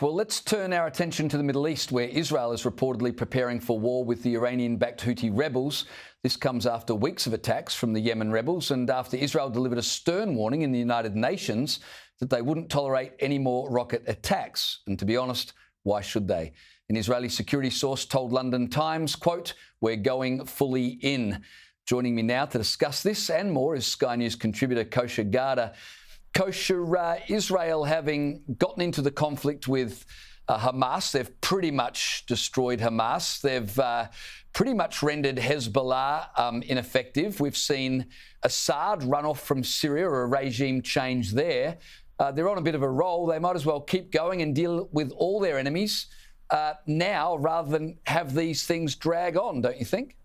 Well, let's turn our attention to the Middle East, where Israel is reportedly preparing for war with the Iranian-backed Houthi rebels. This comes after weeks of attacks from the Yemen rebels and after Israel delivered a stern warning in the United Nations that they wouldn't tolerate any more rocket attacks. And to be honest, why should they? An Israeli security source told London Times, quote, "We're going fully in." Joining me now to discuss this and more is Sky News contributor Kosha Gada. Kosha, Israel having gotten into the conflict with Hamas, they've pretty much destroyed Hamas. They've pretty much rendered Hezbollah ineffective. We've seen Assad run off from Syria, or a regime change there. They're on a bit of a roll. They might as well keep going and deal with all their enemies now rather than have these things drag on, don't you think?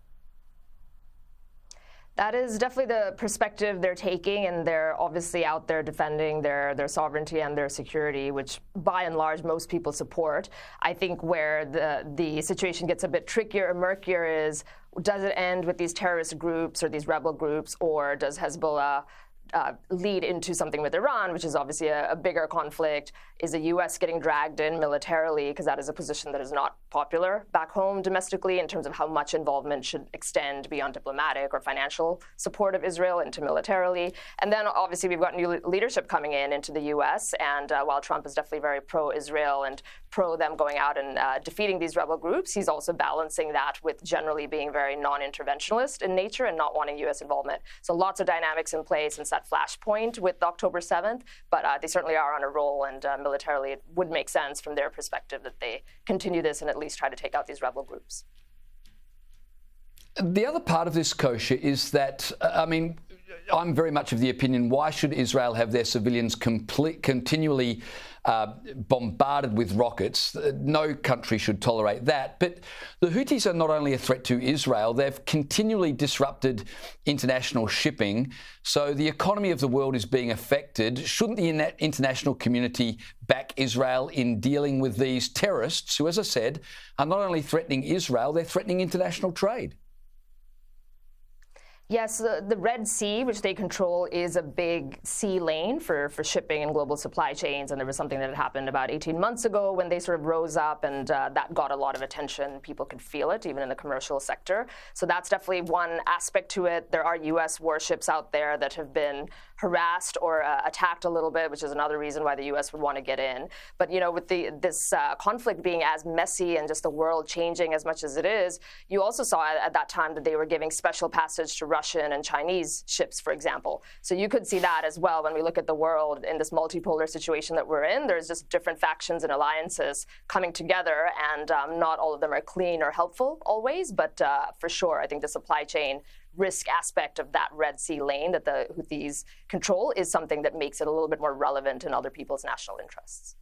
That is definitely the perspective they're taking, and they're obviously out there defending their sovereignty and their security, which by and large most people support. I think where the situation gets a bit trickier and murkier is, does it end with these terrorist groups or these rebel groups, or does Hezbollah lead into something with Iran, which is obviously a bigger conflict? Is the U.S. getting dragged in militarily? Because that is a position that is not popular back home domestically in terms of how much involvement should extend beyond diplomatic or financial support of Israel into militarily. And then obviously we've got new leadership coming into the U.S. And while Trump is definitely very pro-Israel and pro them going out and defeating these rebel groups, he's also balancing that with generally being very non-interventionalist in nature and not wanting U.S. involvement. So lots of dynamics in place since that flashpoint with October 7th, but they certainly are on a roll, and militarily it would make sense from their perspective that they continue this and at least try to take out these rebel groups. The other part of this, Kosha, is that, I'm very much of the opinion, why should Israel have their civilians continually bombarded with rockets? No country should tolerate that. But the Houthis are not only a threat to Israel, they've continually disrupted international shipping. So the economy of the world is being affected. Shouldn't the international community back Israel in dealing with these terrorists who, as I said, are not only threatening Israel, they're threatening international trade? Yes, the Red Sea, which they control, is a big sea lane for shipping and global supply chains. And there was something that had happened about 18 months ago when they sort of rose up, and that got a lot of attention. People could feel it, even in the commercial sector. So that's definitely one aspect to it. There are U.S. warships out there that have been harassed or attacked a little bit, which is another reason why the U.S. would want to get in. But, you know, with this conflict being as messy and just the world changing as much as it is, you also saw at that time that they were giving special passage to Russian and Chinese ships, for example. So you could see that as well when we look at the world in this multipolar situation that we're in. There's just different factions and alliances coming together, and not all of them are clean or helpful always. But for sure, I think the supply chain risk aspect of that Red Sea lane that the Houthis control is something that makes it a little bit more relevant in other people's national interests.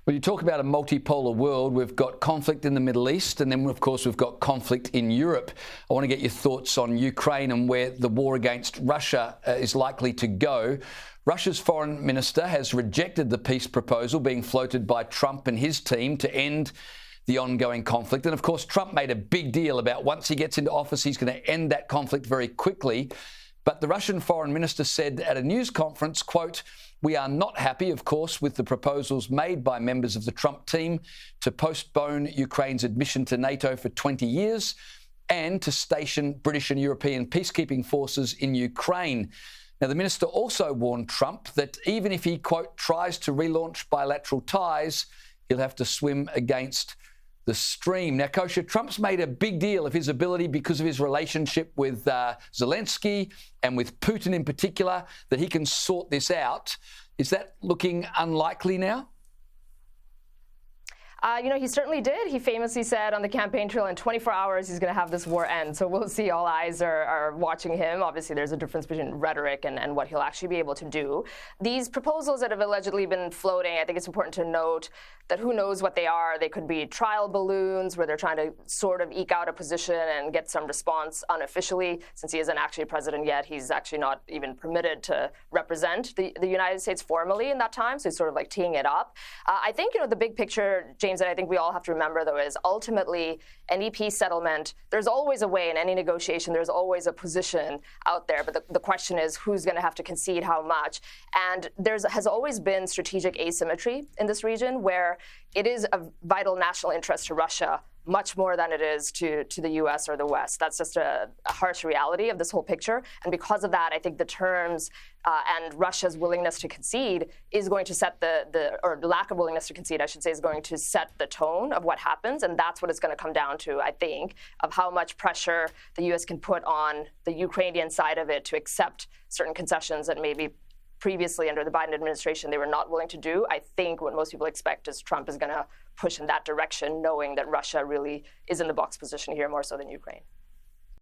Well, you talk about a multipolar world. We've got conflict in the Middle East, and then, of course, we've got conflict in Europe. I want to get your thoughts on Ukraine and where the war against Russia is likely to go. Russia's foreign minister has rejected the peace proposal being floated by Trump and his team to end the ongoing conflict. And, of course, Trump made a big deal about once he gets into office, he's going to end that conflict very quickly. But the Russian foreign minister said at a news conference, quote, "We are not happy, of course, with the proposals made by members of the Trump team to postpone Ukraine's admission to NATO for 20 years and to station British and European peacekeeping forces in Ukraine." Now, the minister also warned Trump that even if he, quote, tries to relaunch bilateral ties, he'll have to swim against the stream. Now, Kosha, Trump's made a big deal of his ability, because of his relationship with Zelensky and with Putin in particular, that he can sort this out. Is that looking unlikely now? You know, he certainly did. He famously said on the campaign trail in 24 hours he's going to have this war end. So we'll see. All eyes are watching him. Obviously, there's a difference between rhetoric and what he'll actually be able to do. These proposals that have allegedly been floating, I think it's important to note that who knows what they are. They could be trial balloons where they're trying to sort of eke out a position and get some response unofficially. Since he isn't actually president yet, he's actually not even permitted to represent the United States formally in that time. So he's sort of like teeing it up. I think, you know, the big picture, James James, that I think we all have to remember, though, is ultimately any peace settlement, there's always a way in any negotiation, there's always a position out there. But the question is who's going to have to concede how much. And there has always been strategic asymmetry in this region where it is of vital national interest to Russia much more than it is to the U.S. or the West. That's just a harsh reality of this whole picture. And because of that, I think the terms and Russia's willingness to concede is going to set or lack of willingness to concede, I should say, is going to set the tone of what happens. And that's what it's going to come down to, I think, of how much pressure the U.S. can put on the Ukrainian side of it to accept certain concessions that maybe previously under the Biden administration they were not willing to do. I think what most people expect is Trump is going to push in that direction, knowing that Russia really is in the box position here more so than Ukraine.